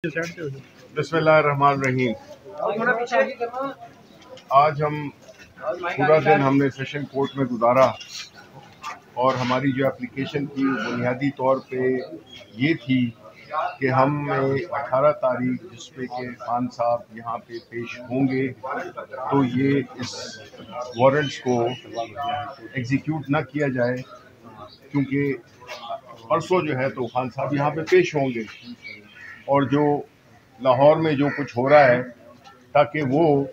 बिस्मिल्लाहिर्रहमानिर्रहीम। आज हम पूरा दिन हमने सेशन कोर्ट में गुजारा और हमारी जो एप्लीकेशन की बुनियादी तौर पे ये थी कि हम 18 तारीख जिस पे कि खान साहब यहाँ पे पेश होंगे तो ये इस वारंट्स को एग्जीक्यूट ना किया जाए, क्योंकि परसों जो है तो खान साहब यहाँ पे पेश होंगे और जो लाहौर में जो कुछ हो रहा है ताकि वो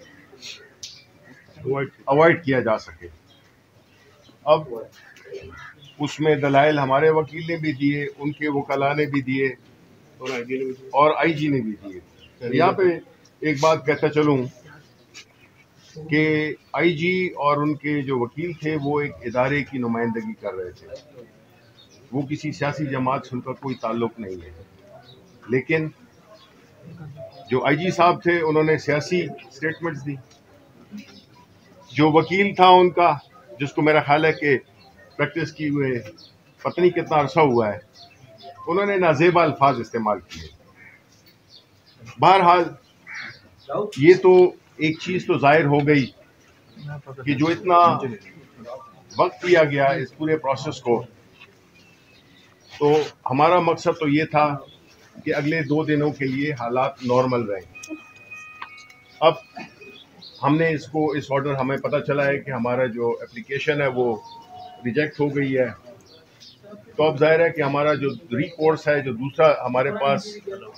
अवॉइड किया जा सके। अब उसमें दलाइल हमारे वकील ने भी दिए, उनके वकला ने भी दिए और आईजी ने भी दिए। यहाँ पे एक बात कहता चलूँ कि आईजी और उनके जो वकील थे वो एक इदारे की नुमाइंदगी कर रहे थे, वो किसी सियासी जमात से उनका कोई ताल्लुक नहीं है। लेकिन जो आईजी साहब थे उन्होंने सियासी स्टेटमेंट्स दी। जो वकील था उनका, जिसको मेरा ख्याल है कि प्रैक्टिस की हुए पता नहीं कितना अरसा हुआ है, उन्होंने नाजेबा अल्फाज इस्तेमाल किए। बहरहाल ये तो एक चीज़ तो जाहिर हो गई कि जो इतना वक्त दिया गया इस पूरे प्रोसेस को, तो हमारा मकसद तो ये था कि अगले 2 दिनों के लिए हालात नॉर्मल रहें। अब हमने इस ऑर्डर हमें पता चला है कि हमारा जो एप्लीकेशन है वो रिजेक्ट हो गई है, तो अब जाहिर है कि हमारा जो रिकोर्स है, जो दूसरा हमारे पास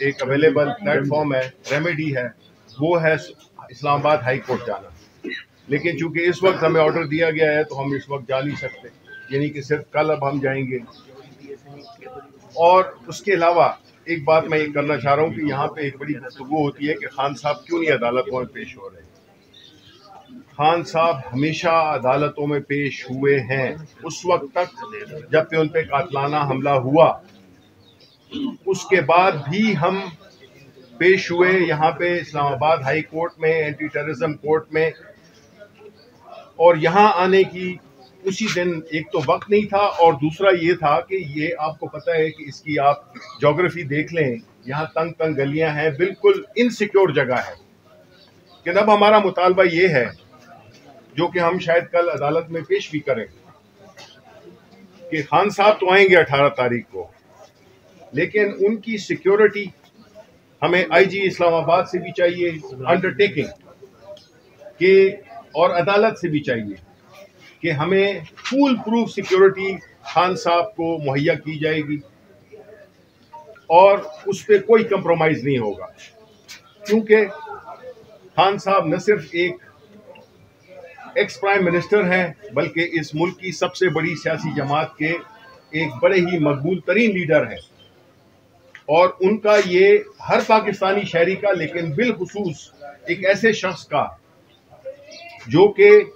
एक अवेलेबल प्लेटफॉर्म है, रेमेडी है, वो है इस्लामाबाद हाई कोर्ट जाना। लेकिन चूंकि इस वक्त हमें ऑर्डर दिया गया है तो हम इस वक्त जा नहीं सकते, यानी कि सिर्फ कल अब हम जाएंगे। और उसके अलावा एक बात मैं ये करना चाह रहा हूँ कि यहाँ पे एक बड़ी गुफ्तगू होती है कि खान साहब क्यों नहीं अदालतों में पेश हो रहे। खान साहब हमेशा अदालतों में पेश हुए हैं, उस वक्त तक जब पे उन पे कातलाना हमला हुआ, उसके बाद भी हम पेश हुए यहाँ पे इस्लामाबाद हाई कोर्ट में, एंटी टेररिज्म कोर्ट में। और यहाँ आने की उसी दिन एक तो वक्त नहीं था और दूसरा ये था कि ये आपको पता है कि इसकी आप ज्योग्राफी देख लें, यहाँ तंग तंग गलियां हैं, बिल्कुल इनसिक्योर जगह है। कि अब हमारा मुतालबा ये है, जो कि हम शायद कल अदालत में पेश भी करें, कि खान साहब तो आएंगे 18 तारीख को, लेकिन उनकी सिक्योरिटी हमें आईजी इस्लामाबाद से भी चाहिए अंडरटेकिंग कि, और अदालत से भी चाहिए कि हमें फुल प्रूफ सिक्योरिटी खान साहब को मुहैया की जाएगी और उस पर कोई कंप्रोमाइज नहीं होगा। क्योंकि खान साहब न सिर्फ एक एक्स प्राइम मिनिस्टर हैं, बल्कि इस मुल्क की सबसे बड़ी सियासी जमात के एक बड़े ही मकबूल तरीन लीडर हैं। और उनका ये हर पाकिस्तानी शहरी का, लेकिन बिलखुसूस एक ऐसे शख्स का जो कि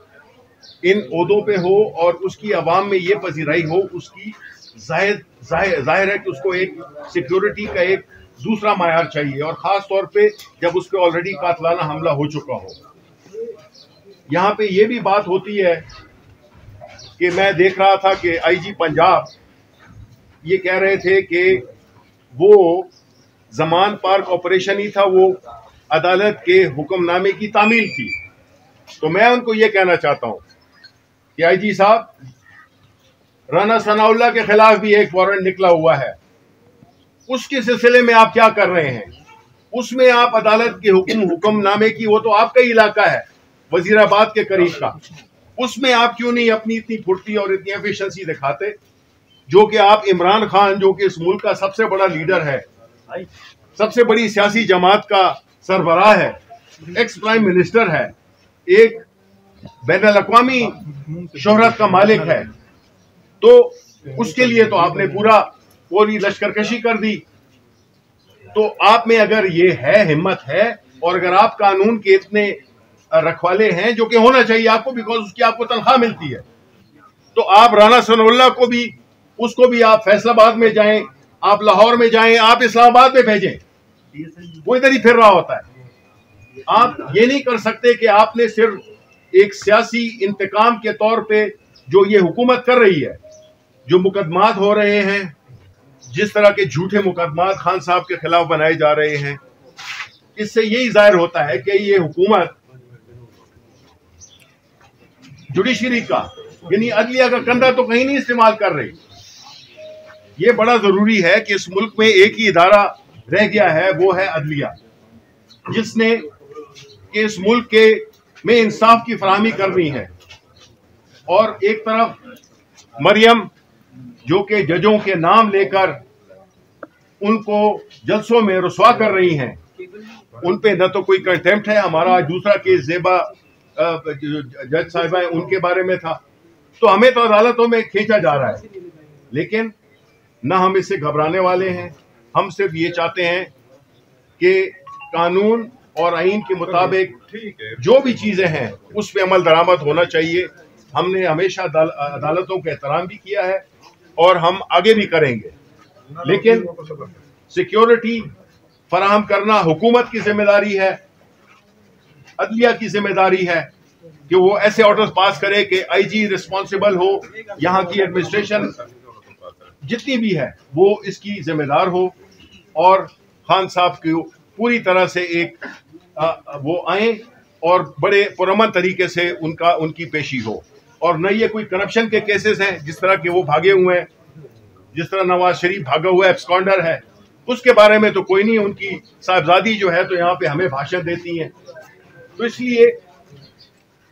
इन ओहदों पे हो और उसकी आवाम में ये पजीराई हो, उसकी जाहिर है कि उसको एक सिक्योरिटी का एक दूसरा मायार चाहिए, और ख़ास तौर पे जब उस पर ऑलरेडी कातलाना हमला हो चुका हो। यहाँ पे ये भी बात होती है कि मैं देख रहा था कि आईजी पंजाब ये कह रहे थे कि वो जमान पार्क ऑपरेशन ही था, वो अदालत के हुक्मनामे की तामील थी। तो मैं उनको ये कहना चाहता हूँ कि आईजी साहब, राना सनाउल्लाह के खिलाफ भी एक वारंट निकला हुआ है, उसके सिलसिले में आप क्या कर रहे हैं? उसमें आप अदालत के हुक्मनामे की, वो तो आपका ही इलाका है, वजीराबाद के करीब का, उसमें आप क्यों नहीं अपनी इतनी फुर्ती और इतनी एफिशिएंसी दिखाते, जो कि आप इमरान खान, जो कि इस मुल्क का सबसे बड़ा लीडर है, सबसे बड़ी सियासी जमात का सरबराह है, एक्स प्राइम मिनिस्टर है, एक बैनुल अक़वामी शोहरत का मालिक है, तो उसके लिए तो आपने पूरी लश्करकशी कर दी। तो आप में अगर ये है, हिम्मत है, और अगर आप कानून के इतने रखवाले हैं, जो कि होना चाहिए आपको, बिकॉज उसकी आपको तनख्वाह मिलती है, तो आप राना सनाउल्लाह को भी, उसको भी आप फैसलाबाद में जाएं, आप लाहौर में जाएं, आप इस्लामाबाद में भेजें, वो इधर ही फिर रहा होता है। आप ये नहीं कर सकते कि आपने सिर्फ एक सियासी इंतकाम के तौर पे जो ये हुकूमत कर रही है, जो मुकदमात हो रहे हैं, जिस तरह के झूठे मुकदमात खान साहब के खिलाफ बनाए जा रहे हैं, इससे यही जाहिर होता है कि ये हुकूमत जुडिशरी का यानी अदलिया का कंधा तो कहीं नहीं इस्तेमाल कर रही। ये बड़ा जरूरी है कि इस मुल्क में एक ही इदारा रह गया है, वो है अदलिया, जिसने कि इस मुल्क के में इंसाफ की फराहमी करनी है। और एक तरफ मरियम जो कि जजों के नाम लेकर उनको जलसों में रुसवा कर रही हैं, उन पे न तो कोई कंटेम्प्ट है। हमारा दूसरा केस जेबा जज साहिबा है, उनके बारे में था। तो हमें तो अदालतों में खींचा जा रहा है, लेकिन न हम इससे घबराने वाले हैं। हम सिर्फ ये चाहते हैं कि कानून और आईन के मुताबिक जो भी चीजें हैं उस पर अमल दरामद होना चाहिए। हमने हमेशा अदालतों का एहतराम भी किया है और हम आगे भी करेंगे, लेकिन सिक्योरिटी फराहम करना हुकूमत की जिम्मेदारी है, अदलिया की जिम्मेदारी है कि वो ऐसे ऑर्डर्स पास करे कि आईजी रिस्पॉन्सिबल हो, यहाँ की एडमिनिस्ट्रेशन जितनी भी है वो इसकी जिम्मेदार हो और खान साहब की पूरी तरह से एक वो आए और बड़े पुरअमन तरीके से उनकी पेशी हो। और न ये कोई करप्शन के केसेस हैं जिस तरह के वो भागे हुए हैं, जिस तरह नवाज शरीफ भागा हुआ एब्सकॉन्डर है, उसके बारे में तो कोई नहीं। उनकी साहबजादी जो है तो यहाँ पे हमें भाषण देती हैं। तो इसलिए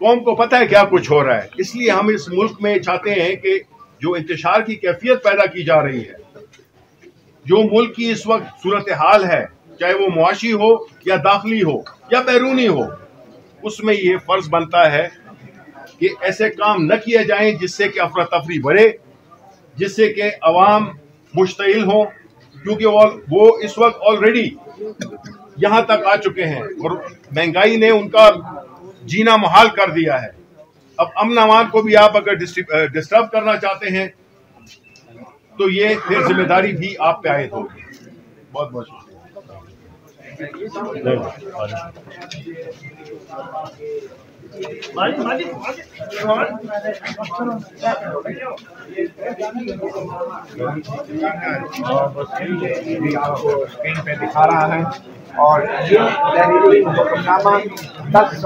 कौम को पता है क्या कुछ हो रहा है। इसलिए हम इस मुल्क में चाहते हैं कि जो इंतशार की कैफियत पैदा की जा रही है, जो मुल्क की इस वक्त सूरत हाल है, चाहे वो मुआशी हो या दाखिली हो या बैरूनी हो, उसमें ये फर्ज बनता है कि ऐसे काम न किए जाएं जिससे कि अफरा तफरी बढ़े, जिससे कि अवाम मुश्तिल हो, क्योंकि वो इस वक्त ऑलरेडी यहाँ तक आ चुके हैं और महंगाई ने उनका जीना मुहाल कर दिया है। अब अमन अमान को भी आप अगर डिस्टर्ब करना चाहते हैं तो ये फिर जिम्मेदारी भी आप पे आयद होगी। बहुत बहुत शुक्रिया। आपको स्क्रीन पे दिखा रहा है और ये तहरीरी हुक्मनामा 10